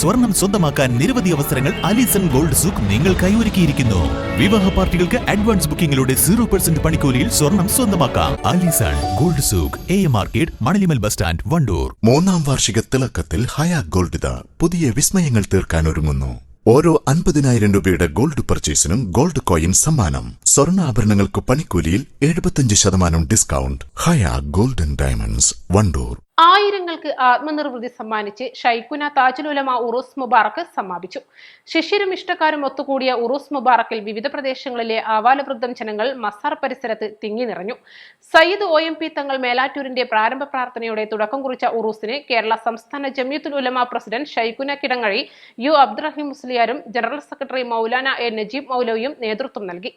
സ്വർണം സ്വന്തമാക്കാൻ നിരവധി അവസരങ്ങൾ അലിസൺ ഗോൾഡ് സൂക്ക് നിങ്ങൾക്കായി ഒരുക്കിയിരിക്കുന്നു. വിവാഹ പാർട്ടികൾക്ക് അഡ്വാൻസ് ബുക്കിംഗിലൂടെ 0% പണിക്കൂലിയിൽ സ്വർണം സ്വന്തമാക്കാം. Alison gold souk, AM market, Manalimal bus stand, Wandoor. 3ാം വാർഷിക തിളക്കത്തിൽ ഹയ ഗോൾഡ് പുതിയ വിസ്മയങ്ങൾ തീർക്കാൻ ഒരുങ്ങുന്നു. ഓരോ 50,000 രൂപയുടെ ഗോൾഡ് പർച്ചേസിനും ഗോൾഡ് കോയിൻ സമ്മാനം. സ്വർണ്ണാഭരണങ്ങൾക്ക് പണിക്കൂലിയിൽ 75% ഡിസ്കൗണ്ട്. ഹയ ഗോൾഡൻ ഡയമണ്ട്സ്, വണ്ടൂർ. ആയിരങ്ങൾക്ക് ആത്മനിർവൃതി സമ്മാനിച്ച് ഷൈഖുന താജുൽ ഉലമ ഉറൂസ് മുബാറക്ക് സമാപിച്ചു. ശിഷ്യരും ഇഷ്ടക്കാരും ഒത്തുകൂടിയ ഉറൂസ് മുബാറക്കിൽ വിവിധ പ്രദേശങ്ങളിലെ ആവാലവൃദ്ധം ജനങ്ങൾ മസാർ പരിസരത്ത് തിങ്ങി നിറഞ്ഞു. സയ്യിദ് OMP തങ്ങൾ മേലാറ്റൂരിന്റെ പ്രാരംഭ പ്രാർത്ഥനയോടെ തുടക്കം കുറിച്ച ഉറൂസിന് കേരള സംസ്ഥാന ജമിയത്തുൽ ഉലമ പ്രസിഡന്റ് ഷൈഖുന കിടങ്ങഴി U അബ്ദുറഹീം മുസ്ലിയാരും general secretary Maulana A Najeeb മൗലവിയും നേതൃത്വം നൽകി.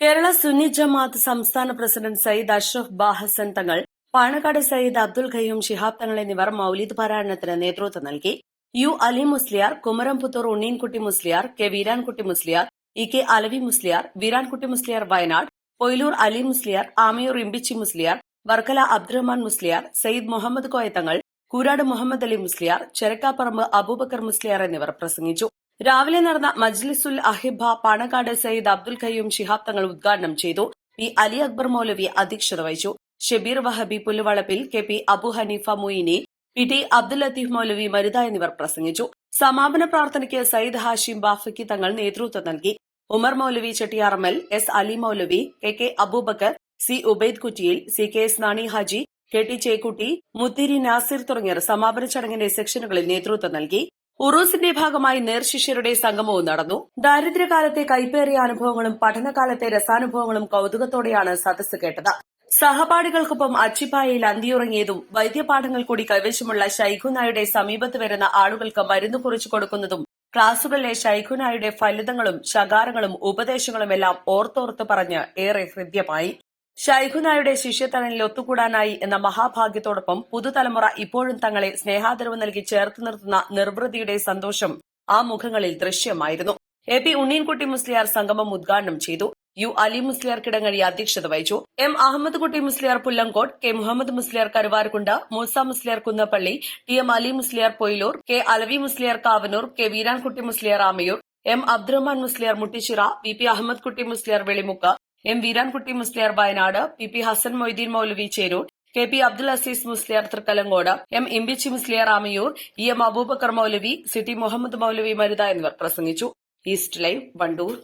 കേരള സുന്നി ജമാഅത്ത് സംസ്ഥാന പ്രസിഡന്റ് സയ്യിദ് അഷ്റഫ് ബാഹസൻ തങ്ങൾ, പാണക്കാട് സയ്യിദ് അബ്ദുൽ ഖയ്യൂം ശിഹാബ് തങ്ങൾ എന്നിവർ മൌലിദ് പാരായണത്തിന് നേതൃത്വം നൽകി. U Ali Musliyar, Kumaramputhur Unneenkutty Musliyar, K Veerankutty Musliyar, EK Alavi Musliyar, Veerankutty Musliyar Wayanad, Poyilur Ali Musliyar, Amayur Imbichi Musliyar, Varkala Abdurahman Musliyar, Sayyid Muhammad Koya Thangal, Koorad Muhammad Ali Musliyar, Cherakkaparamba Abubakar Musliyar എന്നിവർ പ്രസംഗിച്ചു. രാവിലെ നടന്ന മജ്ലിസുൽ അഹിബ പാണക്കാട് സയ്യിദ് അബ്ദുൽ ഖയ്യൂം ശിഹാബ് തങ്ങൾ ഉദ്ഘാടനം ചെയ്തു. P അലി അക്ബർ മൗലവി അധ്യക്ഷത വഹിച്ചു. ഷബീർ വഹബി പുല്ലുവളപ്പിൽ, KP അബു ഹനീഫ മുയിനി, PT അബ്ദുൽ ലത്തീഫ് മൗലവി മരുത എന്നിവർ പ്രസംഗിച്ചു. സമാപന പ്രാർത്ഥനയ്ക്ക് സയ്യിദ് ഹാഷിം ബാഫക്കി തങ്ങൾ നേതൃത്വം നൽകി. ഉമർ മൗലവി ചെട്ടിയാറമ്മൽ, S അലി മൗലവി, KK അബൂബക്കർ, C ഉബൈദ് കുറ്റിയിൽ, CKS നാണി ഹാജി, KT ചേക്കുട്ടി, മുത്തിരി നാസിർ തുടങ്ങിയവർ സമാപന ചടങ്ങിന്റെ സെക്ഷനുകളിൽ നേതൃത്വം നൽകി. ഉറൂസിന്റെ ഭാഗമായി നേർശിഷ്യരുടെ സംഗമവും നടന്നു. ദാരിദ്ര്യകാലത്തെ കൈപ്പേറിയ അനുഭവങ്ങളും പഠനകാലത്തെ രസാനുഭവങ്ങളും കൌതുകത്തോടെയാണ് സദസ്സ് കേട്ടത്. സഹപാഠികൾക്കൊപ്പം അച്ചിപ്പായയിൽ അന്തിയുറങ്ങിയതും വൈദ്യപാഠങ്ങൾ കൂടി കൈവശമുള്ള ഷൈഖുനായുടെ സമീപത്ത് വരുന്ന ആളുകൾക്ക് മരുന്ന് കുറിച്ചു കൊടുക്കുന്നതും ക്ലാസുകളിലെ ഷൈഖുനായുടെ ഫലിതങ്ങളും ശകാരങ്ങളും ഉപദേശങ്ങളുമെല്ലാം ഓർത്തോർത്ത് പറഞ്ഞ് ഏറെ ഹൃദ്യമായി. ഷൈഖുനായുടെ ശിഷ്യത്തണലിൽ ഒത്തുകൂടാനായി എന്ന മഹാഭാഗ്യത്തോടൊപ്പം പുതുതലമുറ ഇപ്പോഴും തങ്ങളെ സ്നേഹാദരവ് നൽകി ചേർത്ത് നിർത്തുന്ന നിർവൃതിയുടെ സന്തോഷം ആ മുഖങ്ങളിൽ ദൃശ്യമായിരുന്നു. AP ഉണ്ണീൻകുട്ടി മുസ്ലിയാർ സംഗമം ഉദ്ഘാടനം ചെയ്തു. U അലി മുസ്ലിയാർ കിടങ്ങഴി അധ്യക്ഷത വഹിച്ചു. M Ahmed Kutty Musliyar Pullangode, K Muhammad Musliyar Karuvarakundu, Musa Musliyar Kunnappilly, TM Ali Musliyar Poyilur, K Alavi Musliyar Kavanur, K Veerankutty Musliyar Amayur, M Abdurahman Musliyar Muttichira, VP Ahammed Kutty Musliyar Velimukku, M Veerankutty Musliyar Wayanad, PP Hasan Moideen Maulavi Cheroor, KP Abdul Aziz Musliyar Thrikkalangode, M Imbichi Musliyar Amayur, EM Aboobacker Maulavi, city Muhammad Maulavi Maruta എന്നിവർ പ്രസംഗിച്ചു. East Live, Wandoor.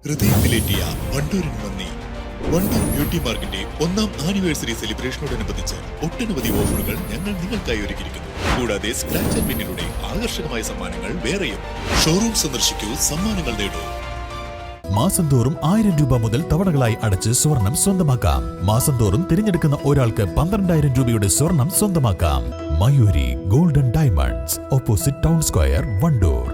ഹൃദയത്തിലേറ്റിയ വണ്ടൂരിന് നന്ദി. വണ്ടൂർ ബ്യൂട്ടി പാർക്കിന്റെ 1ാം ആനിവേഴ്സറി സെലിബ്രേഷനോടനുബന്ധിച്ച് ഒട്ടനവധി ഓഫറുകൾ ഞങ്ങൾ നിങ്ങൾക്കായി ഒരുക്കിയിരിക്കുന്നു. കൂടാതെ സ്ക്രാച്ച് ആൻഡ് വിന്നിലൂടെ ആകർഷകമായ സമ്മാനങ്ങൾ വേറെയും. ഷോറൂം സന്ദർശിക്കൂ, സമ്മാനങ്ങൾ നേടൂ. മാസം തോറും 1000 രൂപ മുതൽ തവണകളായി അടച്ച് സ്വർണം സ്വന്തമാക്കാം. മാസം തോറും തിരഞ്ഞെടുക്കുന്ന ഒരാൾക്ക് 12,000 രൂപയുടെ സ്വർണം സ്വന്തമാക്കാം. Mayuri golden diamonds, opposite town square, Wandoor.